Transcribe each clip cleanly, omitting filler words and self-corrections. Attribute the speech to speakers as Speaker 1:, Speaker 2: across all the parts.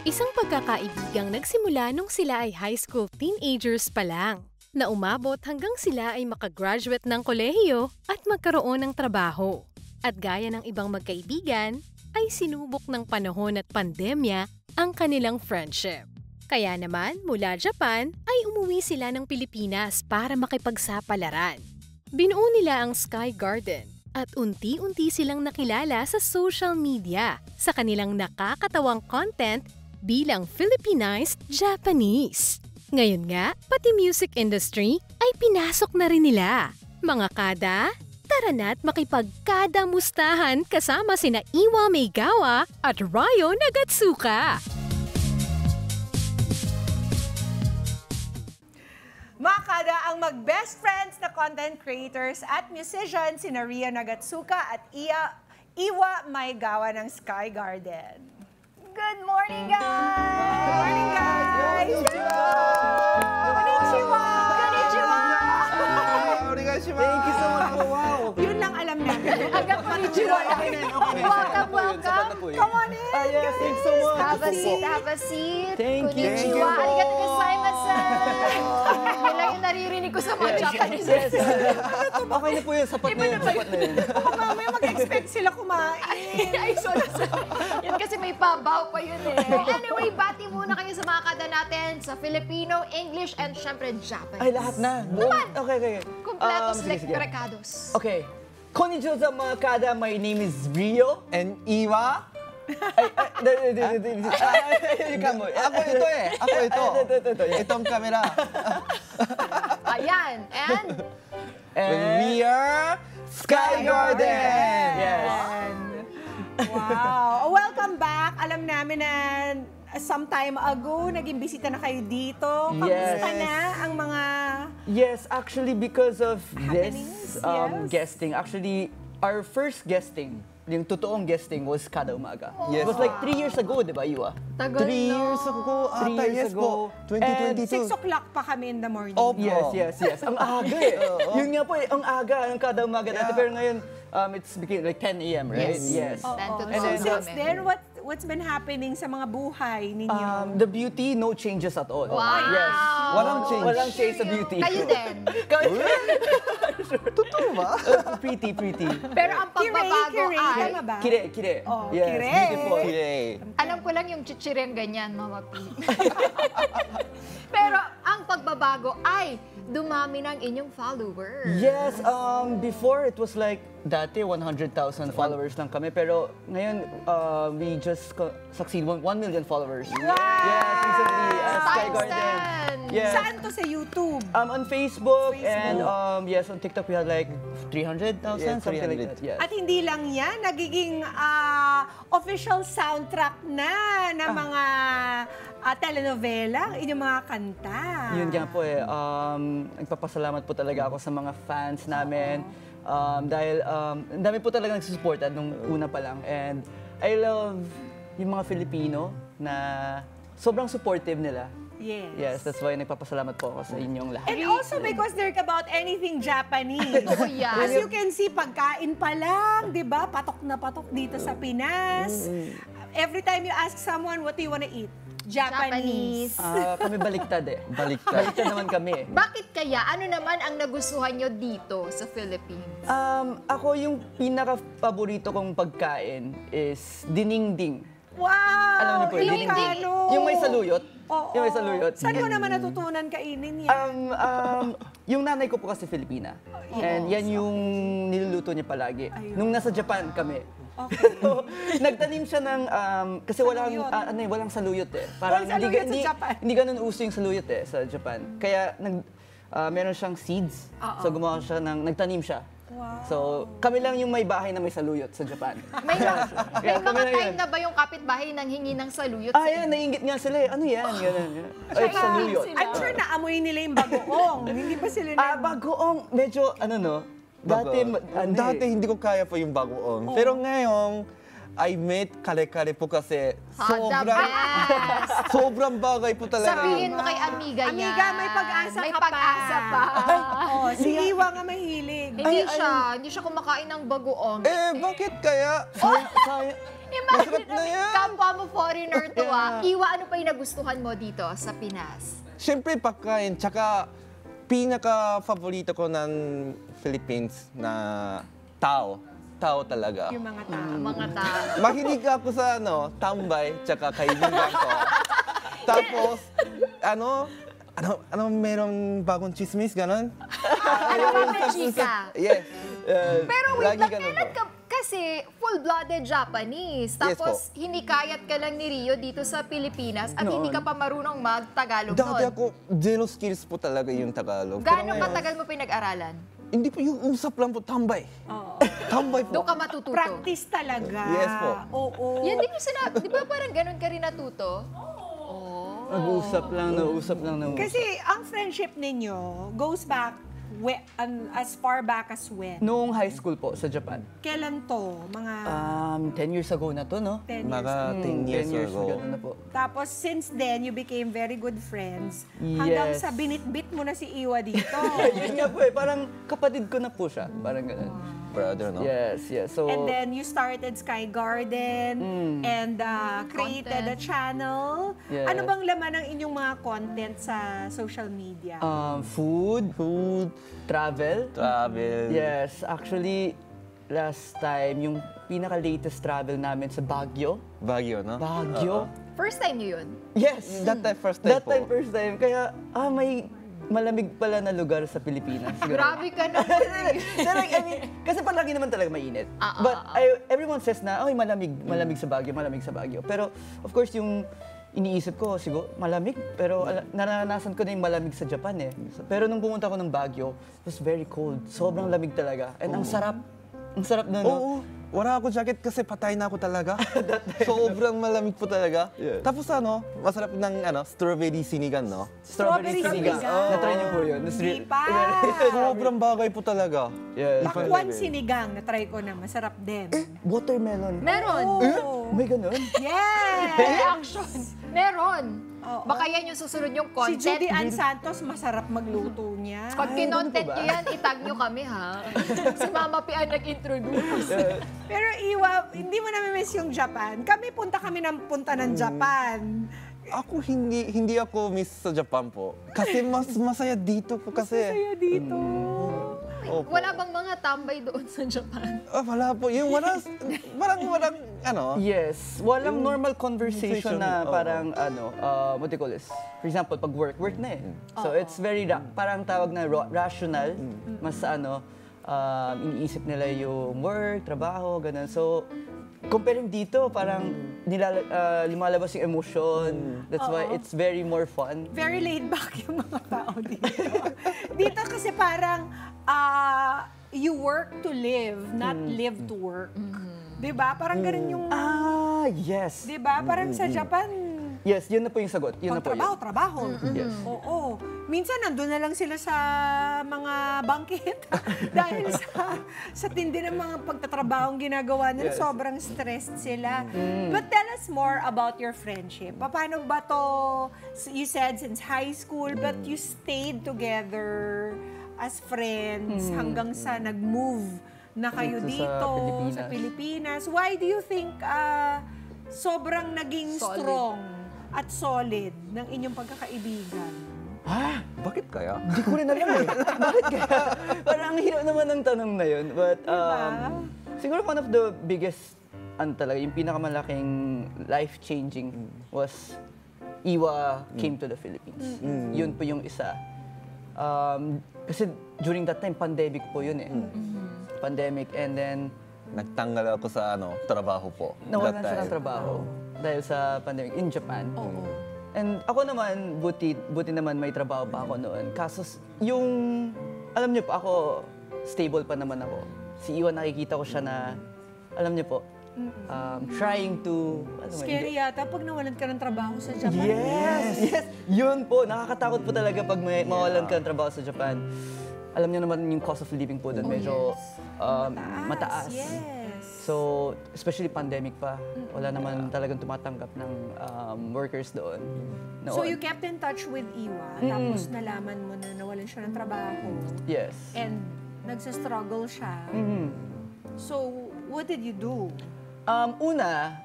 Speaker 1: Isang pagkakaibigang nagsimula nung sila ay high school teenagers pa lang, na umabot hanggang sila ay makagraduate ng kolehiyo at magkaroon ng trabaho. At gaya ng ibang magkaibigan, ay sinubok ng panahon at pandemya ang kanilang friendship. Kaya naman, mula Japan ay umuwi sila ng Pilipinas para makipagsapalaran. Binuo nila ang Sky Garden at unti-unti silang nakilala sa social media sa kanilang nakakatawang content bilang Filipinized Japanese. Ngayon nga, pati music industry ay pinasok na rin nila. Mga kada, tara na't makipagkadamustahan kasama sina Iwa Maegawa at Ryo Nagatsuka.
Speaker 2: Mga kada, ang mag-best friends na content creators at musicians sina Ryo Nagatsuka at Iwa Maegawa ng Sky Garden. Good morning, guys! Good morning, guys! Konnichiwa! Konnichiwa!
Speaker 3: Thank you so much. Wow!
Speaker 2: Yun lang alam namin.
Speaker 4: Hanggang konnichiwa lang. Welcome, welcome.
Speaker 2: Come on in,
Speaker 3: Yes, thanks so much.
Speaker 4: Have a seat, have a seat.
Speaker 3: Thank you.
Speaker 4: Konnichiwa. Arigato gozaimasu. Yun lang yung naririnig ko sa mga Japanese.
Speaker 3: Okay na po yun. Sapat na yun. Sapat na yun.
Speaker 2: Baka mamaya mag-expect sila kumain.
Speaker 4: Ay, sorry. Yan kasi may pabaw pa yun eh. Anyway, bati muna kayo sa mga kada natin sa Filipino, English, and syempre Japanese.
Speaker 3: Ay, lahat na.
Speaker 4: Naman.
Speaker 3: Okay.
Speaker 4: Kompletos
Speaker 3: Sige,
Speaker 4: like
Speaker 3: sige.
Speaker 4: recados.
Speaker 3: Okay. Konnichiwa sa mga kada. My name is Ryo.
Speaker 5: And Iwa?
Speaker 3: Ikaw mo.
Speaker 5: Ako ito eh. Ako ito.
Speaker 3: Ito.
Speaker 5: Itong camera.
Speaker 4: Ayan. And
Speaker 5: We are Sky Garden!
Speaker 3: Yes.
Speaker 2: Wow! Welcome back! Alam namin na some time ago, naging bisita na kayo dito. Kamusta
Speaker 3: Yes.
Speaker 2: na ang mga...
Speaker 3: Yes, actually because of
Speaker 2: Happenings,
Speaker 3: this
Speaker 2: yes.
Speaker 3: guesting, actually our first guesting, yung totoong guesting was Kada Umaga.
Speaker 5: Yes.
Speaker 3: It was like 3 years ago, di ba, Iwa?
Speaker 4: tagal
Speaker 5: 3
Speaker 4: na.
Speaker 5: years ago.
Speaker 3: 3 years
Speaker 5: Yes po.
Speaker 3: ago.
Speaker 5: 2022.
Speaker 2: 6 o'clock pa kami in the morning.
Speaker 5: Opo.
Speaker 3: Yes. Ang aga eh. Yun nga po eh, ang aga ng Kada Umaga dati.
Speaker 5: Yeah.
Speaker 3: Pero ngayon, it's became like 10 a.m., right?
Speaker 4: Yes.
Speaker 3: Yes.
Speaker 2: Oo.
Speaker 4: 10 to
Speaker 2: So
Speaker 4: 12
Speaker 2: since
Speaker 4: kami.
Speaker 2: then, what's been happening sa mga buhay ninyo?
Speaker 3: The beauty, no changes at all.
Speaker 4: Wow!
Speaker 3: Yes.
Speaker 5: Walang change.
Speaker 3: Walang change sa beauty.
Speaker 4: Kayo din.
Speaker 5: Totoo ba?
Speaker 3: Pretty.
Speaker 4: Pero ang pagbabago
Speaker 2: Kire,
Speaker 4: ay...
Speaker 2: tama ba?
Speaker 3: Kire.
Speaker 2: Oh,
Speaker 3: Yes,
Speaker 2: kire.
Speaker 3: beautiful.
Speaker 5: Okay.
Speaker 4: Alam ko lang yung chichireng ganyan, Mama P. Pero ang pagbabago ay dumami ng inyong followers.
Speaker 3: Yes, before it was like, dati 100,000 followers lang kami, pero ngayon we just succeed 1 million followers.
Speaker 2: Wow!
Speaker 3: Yes, recently, Sky
Speaker 4: Times
Speaker 3: Garden.
Speaker 4: 10.
Speaker 3: Yes.
Speaker 2: Saan to sa YouTube?
Speaker 3: On Facebook,
Speaker 2: Facebook.
Speaker 3: and yes, on TikTok we had like 300,000,
Speaker 5: Yeah,
Speaker 3: something like that.
Speaker 5: 300.
Speaker 3: Yes.
Speaker 2: At hindi lang yan, nagiging official soundtrack na ng mga telenovela, inyong mga kanta.
Speaker 3: Yun nga po eh, nagpapasalamat po talaga ako sa mga fans namin. Dahil ang dami po talaga nagsusuporta nung una pa lang. And I love yung mga Filipino na sobrang supportive nila. Yes, that's why nagpapasalamat po ako sa inyong lahat.
Speaker 2: And also because they're about anything Japanese.
Speaker 4: Oh, yeah.
Speaker 2: As you can see, pagkain pa lang, di ba? Patok na patok dito sa Pinas. Every time you ask someone, what do you wanna eat? Japanese.
Speaker 3: Kami baliktad eh.
Speaker 5: Baliktad.
Speaker 3: Baliktad naman kami eh.
Speaker 4: Bakit kaya? Ano naman ang nagustuhan nyo dito sa Philippines?
Speaker 3: Ako yung pinaka-paborito kong pagkain is diningding.
Speaker 2: Wow!
Speaker 3: Alam niyo po,
Speaker 4: Dinengdeng.
Speaker 2: Ilocano.
Speaker 3: Yung may saluyot.
Speaker 2: Oo.
Speaker 3: Yung may saluyot.
Speaker 2: Saan mo naman natutunan kainin yan?
Speaker 3: Yung nanay ko po kasi Filipina. And yan yung niluluto niya palagi.
Speaker 2: Ayun.
Speaker 3: Nung nasa Japan kami.
Speaker 2: Okay.
Speaker 3: Nagtanim siya ng, kasi walang,
Speaker 2: Saluyot.
Speaker 3: walang saluyot eh.
Speaker 2: Walang saluyot sa Japan.
Speaker 3: Hindi ganun uso yung saluyot eh sa Japan. Kaya meron siyang seeds. So gumawa siya nagtanim siya.
Speaker 2: Wow.
Speaker 3: So kami lang yung may bahay na may saluyot sa Japan.
Speaker 4: May, may
Speaker 3: kami
Speaker 4: mga
Speaker 3: lang
Speaker 4: time
Speaker 3: yun.
Speaker 4: na ba yung kapitbahay nang hingi ng saluyot sa
Speaker 3: Yan, naiingit nga sila eh. Ano yan? Ganun. Ay, saluyot.
Speaker 2: I'm sure naamoy nila yung bagoong. Hindi ba sila
Speaker 3: Bagoong, medyo ano no, dati,
Speaker 5: Dati hindi ko kaya po yung bagoong. Pero ngayon, I met kare-kare po kasi
Speaker 4: The best!
Speaker 5: sobrang bagay po talaga.
Speaker 4: Sabihin mo kay amiga yan.
Speaker 2: Amiga, may pag-asa
Speaker 4: May
Speaker 2: ka pa.
Speaker 4: pag-asa pa.
Speaker 2: Oh, si Iwa nga mahilig.
Speaker 4: Hindi siya kumakain ng bagoong.
Speaker 5: Bakit kaya?
Speaker 3: Sayang.
Speaker 4: Imagine,
Speaker 5: masarap na yan.
Speaker 4: kapwa mo foreigner to Iwa, ano pa yung nagustuhan mo dito sa Pinas?
Speaker 5: Siyempre pagkain, tsaka pinaka-favorito ko ng Philippines na tao. Tao talaga.
Speaker 2: Yung mga tao.
Speaker 4: Mga tao.
Speaker 5: Mahilig ako sa tambay, tsaka kaibigan ko. Tapos, merong bagong chismis, ganon?
Speaker 4: Ano ba may chika?
Speaker 5: Yes.
Speaker 4: Pero wait
Speaker 5: lagi
Speaker 4: lang,
Speaker 5: ganun
Speaker 4: kailan
Speaker 5: po.
Speaker 4: ka, kasi full-blooded Japanese. Tapos, hinikayat ka lang ni Rio dito sa Pilipinas at hindi ka pa marunong mag-Tagalog
Speaker 5: Dati
Speaker 4: noon.
Speaker 5: ako, zero skills po talaga yung Tagalog. Pero
Speaker 4: Gaano
Speaker 5: ngayon,
Speaker 4: katagal mo pinag-aralan?
Speaker 5: Hindi po yung usap lang po, tambay.
Speaker 2: Oo.
Speaker 5: Tambay po.
Speaker 4: Doon ka matututo?
Speaker 2: Practice talaga.
Speaker 5: Yes po.
Speaker 2: Oo.
Speaker 4: Yan din yung sinabi. Di ba parang ganun ka rin natuto?
Speaker 3: Nag-usap lang, nausap lang.
Speaker 2: Kasi ang friendship ninyo goes back as far back as when?
Speaker 3: Noong high school po sa Japan.
Speaker 2: Kailan to? Mga
Speaker 3: 10 years ago na to, no?
Speaker 2: 10 years
Speaker 5: Mga
Speaker 2: ago.
Speaker 5: 10 years ago.
Speaker 3: ganun na po.
Speaker 2: Tapos since then, you became very good friends. Hanggang
Speaker 3: Yes.
Speaker 2: sa binitbit mo na si Iwa dito.
Speaker 3: Yun nga po eh, parang kapatid ko na po siya. Parang ganun.
Speaker 5: Brother, no?
Speaker 3: Yes, yes. So,
Speaker 2: And then you started Sky Garden and created a
Speaker 4: Content.
Speaker 2: channel.
Speaker 3: Yes.
Speaker 2: Ano bang laman ng inyong mga content sa social media?
Speaker 3: food, travel.
Speaker 5: Travel.
Speaker 3: Yes, actually, last time, yung pinaka-latest travel namin sa Baguio.
Speaker 5: Baguio, no?
Speaker 3: Baguio?
Speaker 4: First time niyo yun?
Speaker 3: Yes!
Speaker 5: That time, first time
Speaker 3: That
Speaker 5: po.
Speaker 3: time, first time. Kaya, may malamig pala na lugar sa Pilipinas.
Speaker 4: Grabe ka naman.
Speaker 3: Pero, I mean, kasi palagi naman talaga mainit. But everyone says na, malamig sa Baguio. Pero, of course, yung iniisip ko, siguro, malamig. Pero naranasan ko na yung malamig sa Japan eh. Pero nung pumunta ko ng Baguio, it was very cold. Sobrang lamig talaga. And ang sarap. Ang sarap na, no?
Speaker 5: Oo. Wala ako jacket kasi patay na ako talaga. Sobrang malamig po talaga.
Speaker 3: Yeah.
Speaker 5: Tapos masarap ng strawberry sinigang, no?
Speaker 2: Strawberry sinigang.
Speaker 3: Na-try niyo po yun.
Speaker 2: Di pa.
Speaker 5: Sobrang bagay po talaga.
Speaker 3: Yes.
Speaker 2: Pakwan sinigang, na-try ko na. Masarap din.
Speaker 3: Watermelon.
Speaker 4: Meron.
Speaker 2: Oh.
Speaker 3: May ganun?
Speaker 2: Yes!
Speaker 4: Reaction. Meron.
Speaker 2: Oo.
Speaker 4: Baka yan yung susunod yung
Speaker 2: Si
Speaker 4: content.
Speaker 2: Judy Ann Santos, masarap magluto niya.
Speaker 4: Pag kinontent nyo yan, itag nyo kami ha. Si Mama P ang nag-introduce.
Speaker 2: Pero Iwa, hindi mo na-miss yung Japan. Punta kami ng Japan.
Speaker 5: Ako hindi ako miss sa Japan po. Kasi mas masaya dito po kasi.
Speaker 2: Masaya dito.
Speaker 5: Opo.
Speaker 4: Wala bang mga tambay doon sa Japan?
Speaker 5: Wala po. Yung walang
Speaker 3: Yes. Walang normal conversation na
Speaker 5: oo.
Speaker 3: parang, what do you call this? For example, pag work na eh. So it's very, parang tawag na rational. Mas iniisip nila yung work, trabaho, ganun. So, comparing dito, parang lumalabas yung emotion. That's why it's very more fun.
Speaker 2: Very laid back yung mga tao dito. Dito kasi parang you work to live, not live to work. Diba? Parang ganun yung...
Speaker 3: Yes.
Speaker 2: Diba? Parang sa Japan,
Speaker 3: Yes, yun na po yung sagot. Yun na po yun.
Speaker 2: trabaho.
Speaker 3: Yes.
Speaker 2: Oo. Minsan nandun na lang sila sa mga bangkit dahil sa tindi ng mga pagtatrabahong ginagawa nila,
Speaker 3: Yes.
Speaker 2: sobrang stressed sila. But tell us more about your friendship. Paano ba to, you said since high school, but you stayed together as friends hanggang sa nag-move na kayo
Speaker 3: Dito sa
Speaker 2: dito sa Pilipinas. Why do you think sobrang naging
Speaker 4: Solid.
Speaker 2: strong at solid ng inyong pagkakaibigan?
Speaker 5: Bakit kaya?
Speaker 3: Hindi ko rin alam eh. Bakit kaya? Parang ang hirap naman ng tanong na yun. But, siguro one of the biggest, talaga, yung pinakamalaking life-changing was Iwa came to the Philippines. Yun po yung isa. Kasi during that time, pandemic po yun eh. Pandemic, and then,
Speaker 5: Nagtanggal ako sa trabaho po.
Speaker 3: nawalan
Speaker 5: That
Speaker 3: siya ng
Speaker 5: time.
Speaker 3: trabaho dahil sa pandemic in Japan. And ako naman, buti naman may trabaho pa ako noon. Kaso yung, alam niyo po, ako, stable pa naman ako. Si Iwan, nakikita ko siya na, alam niyo po, trying to,
Speaker 2: Scary yata pag nawalan ka ng trabaho sa Japan.
Speaker 3: Yes! Yun po, nakakatakot po talaga pag mawalan ka ng trabaho sa Japan. Alam niyo naman yung cost of living po doon, medyo mataas.
Speaker 2: Yes.
Speaker 3: So, especially pandemic pa, wala naman talagang tumatanggap ng workers doon.
Speaker 2: So you kept in touch with Iwa, tapos nalaman mo na nawalan siya ng trabaho.
Speaker 3: Yes.
Speaker 2: And nagsa-struggle siya. So, what did you do?
Speaker 3: Una,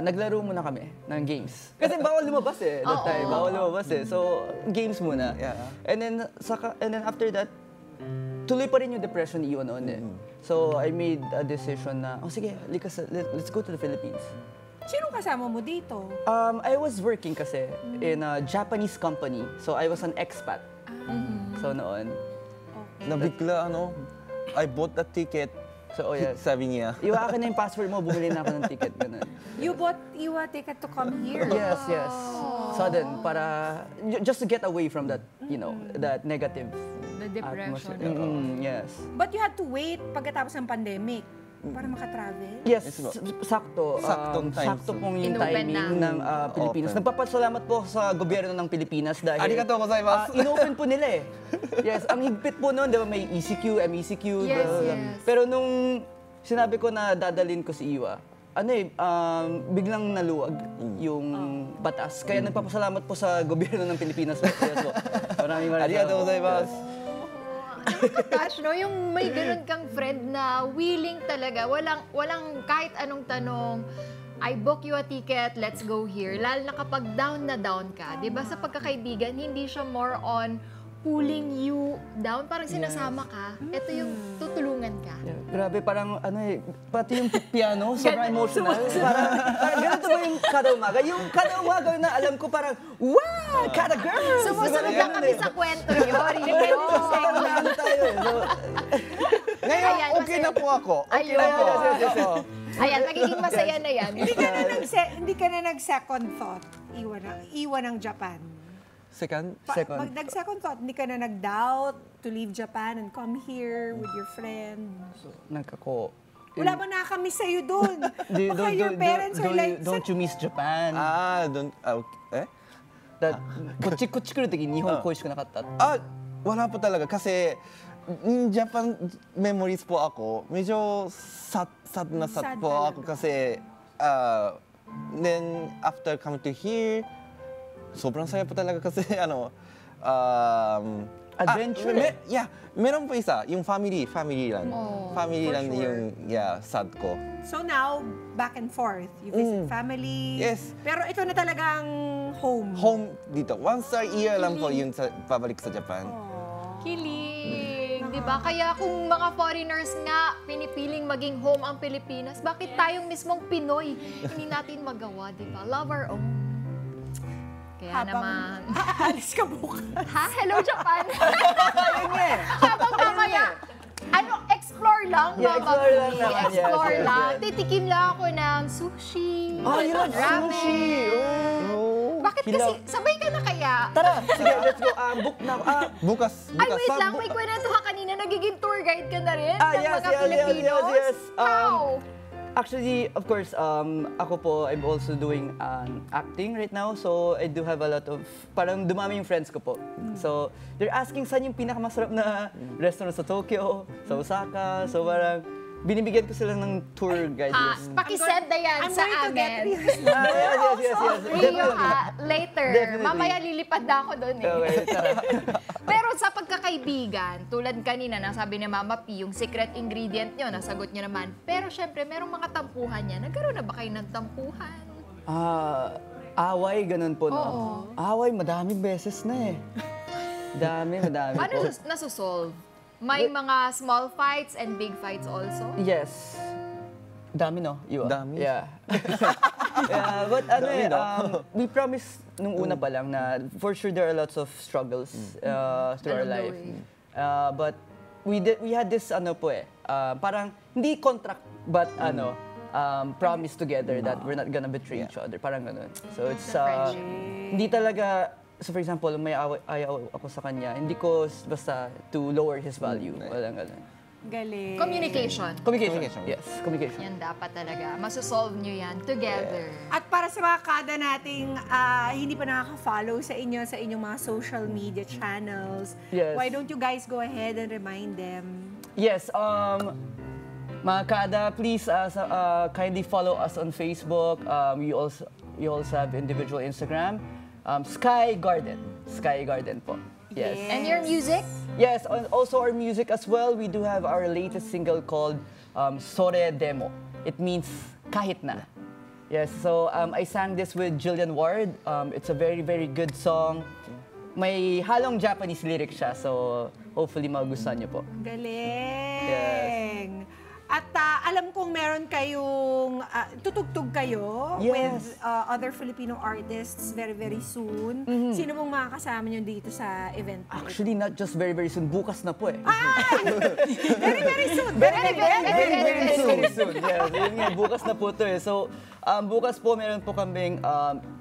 Speaker 3: naglaro muna kami ng games. Kasi bawal lumabas eh, that time. Bawal lumabas eh. So, games muna.
Speaker 5: Yeah.
Speaker 3: And then after that, tuloy pa rin yung depression ni Iwan noon eh. So, I made a decision na, sige, let's go to the Philippines.
Speaker 2: Sino kasama mo dito?
Speaker 3: I was working kasi in a Japanese company. So, I was an expat. So, noon.
Speaker 5: Nabigla, I bought a ticket.
Speaker 3: So, yes.
Speaker 5: Sabi niya.
Speaker 3: Iwa akin na yung passport mo, bumili na ako ng ticket. Ganun.
Speaker 2: You bought Iwa ticket to come here?
Speaker 3: Yes. Sudden, para, just to get away from that, that negative
Speaker 4: The depression.
Speaker 3: atmosphere. Yes.
Speaker 2: But you had to wait pagkatapos ng pandemic para makatravel?
Speaker 3: Yes, sakto.
Speaker 5: Saktong time.
Speaker 3: Sakto pong yung
Speaker 4: Inopen
Speaker 3: timing ng Pilipinas.
Speaker 5: Open.
Speaker 3: Nagpapasalamat po sa gobyerno ng Pilipinas dahil
Speaker 5: Arigatou gozaimasu.
Speaker 3: inopen po nila eh. Yes, ang higpit po noon, di ba may ECQ, MECQ.
Speaker 4: Yes,
Speaker 3: blah, blah, blah.
Speaker 4: yes.
Speaker 3: Pero nung sinabi ko na dadalhin ko si Iwa, biglang naluwag yung batas. Kaya nagpapasalamat po sa gobyerno ng Pilipinas. Yes, po. Maraming
Speaker 5: Arigatou gozaimasu.
Speaker 4: Nakaka-touch, no? Yung may ganun kang friend na willing talaga, walang kahit anong tanong, I book you a ticket, let's go here. Lalo na kapag down na down ka. Diba sa pagkakaibigan, hindi siya more on pulling you down. Parang sinasama ka, ito yung tutulungan ka.
Speaker 3: Yeah, grabe, parang pati yung piano, sobrang emotional. Parang ganito ba yung kada umaga? Yung kada umaga na alam ko parang, wow, kada girl!
Speaker 4: Sumusunod lang kami sa kwento yun.
Speaker 3: Ano tayo eh. So,
Speaker 5: Ngayon,
Speaker 4: Ayan,
Speaker 5: okay
Speaker 4: masaya.
Speaker 5: na po ako.
Speaker 4: Ayun.
Speaker 5: Oo.
Speaker 4: Ayan, magiging masaya na yan.
Speaker 2: Hindi ka na nag-second thought, Iwa ng Japan?
Speaker 5: Second?
Speaker 3: Second.
Speaker 2: Nag-second thought, hindi ka na nag-doubt to leave Japan and come here with your friend?
Speaker 3: nagkako.
Speaker 2: Wala ba nakakamiss sa'yo doon? Baka your parents are like,
Speaker 3: Don't you miss Japan? That, こっち来る時に日本恋しくなかった?
Speaker 5: Wala po talaga kasi in Japan memories po ako. Medyo sad na sad
Speaker 2: Sad
Speaker 5: po ako
Speaker 2: talaga.
Speaker 5: kasi then after come to here, sobrang saya po talaga kasi
Speaker 3: Adventure.
Speaker 5: Meron po isa, yung family lang. Family
Speaker 2: for
Speaker 5: lang
Speaker 2: sure.
Speaker 5: yung sad ko.
Speaker 2: so now, back and forth. You visit family.
Speaker 5: Yes.
Speaker 2: Pero ito na talagang home.
Speaker 5: Home dito. Once a year lang po yun pabalik sa Japan.
Speaker 4: Kilig, di ba? Kaya kung mga foreigners nga pinipiling maging home ang Pilipinas, bakit tayong mismong Pinoy hindi natin magawa, di ba? Love our own. Kaya naman.
Speaker 2: Aalis ka bukas.
Speaker 4: Ha? Hello, Japan! Habang mamaya, explore lang,
Speaker 3: Yeah,
Speaker 4: Mama
Speaker 3: explore
Speaker 4: P.
Speaker 3: lang naman. Yes,
Speaker 4: Explore
Speaker 3: yes,
Speaker 4: lang.
Speaker 3: yes.
Speaker 4: Titikim lang ako ng sushi.
Speaker 3: You love
Speaker 4: ramen.
Speaker 3: sushi!
Speaker 4: Bakit kasi,
Speaker 3: Hilaw.
Speaker 4: sabay ka na kaya?
Speaker 3: Tara, sige, let's go. Book na ako.
Speaker 5: Bukas.
Speaker 4: Ay, wait lang, may kwento ka kanina, nagiging tour guide ka na rin ng
Speaker 3: yes,
Speaker 4: mga
Speaker 3: yes,
Speaker 4: Filipinos?
Speaker 3: yes.
Speaker 4: How?
Speaker 3: Actually, of course, ako po, I'm also doing acting right now. So, I do have a lot of, parang dumami yung friends ko po. So, they're asking saan yung pinakamasarap na restaurant sa Tokyo, sa Osaka. So, parang binibigyan ko sila ng tour guide list.
Speaker 4: Pakisend na yan
Speaker 2: I'm
Speaker 4: sa
Speaker 2: going to get
Speaker 4: amin.
Speaker 3: Yes.
Speaker 4: Rio ha, later.
Speaker 3: Definitely.
Speaker 4: Mamaya lilipad na ako doon eh.
Speaker 3: Okay, tara.
Speaker 4: Pero sa pagkakaibigan, tulad kanina, nasabi ni Mama P, yung secret ingredient nyo, nasagot nyo naman. Pero syempre, merong mga tampuhan yan. Nagkaroon na ba kayo ng tampuhan?
Speaker 3: Away, ganun po, no?
Speaker 4: Oo.
Speaker 3: Away, madaming beses na eh. Madami
Speaker 4: Paano
Speaker 3: po.
Speaker 4: nasusolve? May mga small fights and big fights also?
Speaker 3: Yes. Dami, no? Iwa?
Speaker 5: Dami.
Speaker 3: Yeah. Yeah, but
Speaker 5: Dami, no?
Speaker 3: we promised nung una pa lang na for sure there are lots of struggles through our
Speaker 4: Along the
Speaker 3: life.
Speaker 4: way.
Speaker 3: But we had this parang hindi contract but promise together that we're not gonna betray each other. Parang ganun. So it's
Speaker 4: friendship.
Speaker 3: hindi talaga. So for example, may ayaw ako sa kanya, hindi ko basta to lower his value. Walang ganun.
Speaker 2: Galing.
Speaker 4: Communication.
Speaker 3: Communication. Yes, communication.
Speaker 4: Yan dapat talaga. Masosolve nyo yan together.
Speaker 2: At para sa mga kada nating hindi pa nakaka-follow sa inyong mga social media channels,
Speaker 3: Yes.
Speaker 2: why don't you guys go ahead and remind them?
Speaker 3: Yes, Mga kada, please kindly follow us on Facebook. We also have individual Instagram. Sky Garden. Sky Garden po. Yes.
Speaker 4: And your music?
Speaker 3: Yes, also our music as well. We do have our latest single called Sore Demo. It means kahit na. Yes, so I sang this with Jillian Ward. It's a very, very good song. May halong Japanese lyrics siya, so hopefully magustuhan niyo po.
Speaker 2: Galing! At alam kong meron kayong, tutugtog kayo with other Filipino artists very, very soon. Sino mong makakasama niyo dito sa event?
Speaker 3: Actually, not just very, very soon. Bukas na po eh.
Speaker 2: Very, very soon!
Speaker 3: Very soon. Yes, yun nga, bukas na po to eh. So, bukas po meron po kaming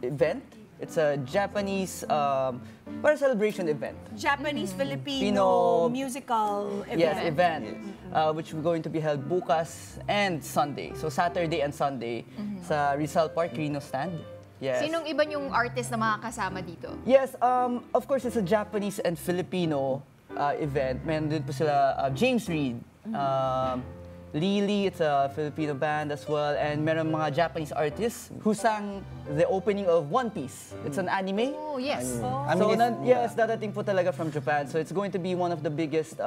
Speaker 3: event. It's a Japanese para celebration event.
Speaker 2: Japanese-Filipino musical event.
Speaker 3: Yes, event. Which we're going to be held bukas and Sunday. So Saturday and Sunday sa Rizal Park, Reno Stand. Yes.
Speaker 4: Sinong iba yung artist na makakasama dito?
Speaker 3: Yes, of course, it's a Japanese and Filipino event. Meron din po sila James Reid, Lily, it's a Filipino band as well, and meron mga Japanese artists who sang the opening of One Piece. It's an anime.
Speaker 4: Oh, yes.
Speaker 3: So, yes, dadating po talaga from Japan. So it's going to be one of the biggest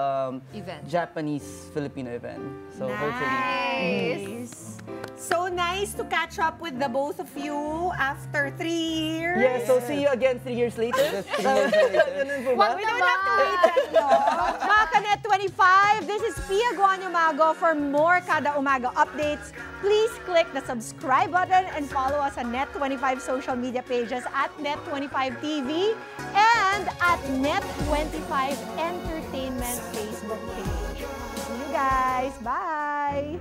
Speaker 3: Japanese-Filipino event. So hopefully.
Speaker 2: Nice! So nice to catch up with the both of you after 3 years.
Speaker 3: Yeah, so see you again 3 years later. Ganun po ba?
Speaker 2: We don't have to wait that long. Mga Kanet 25, this is Pia Guanyo Mago. For more Kada Umaga updates, please click the subscribe button and follow us on Net25 social media pages at Net25TV and at Net25 Entertainment Facebook page. See you guys. Bye!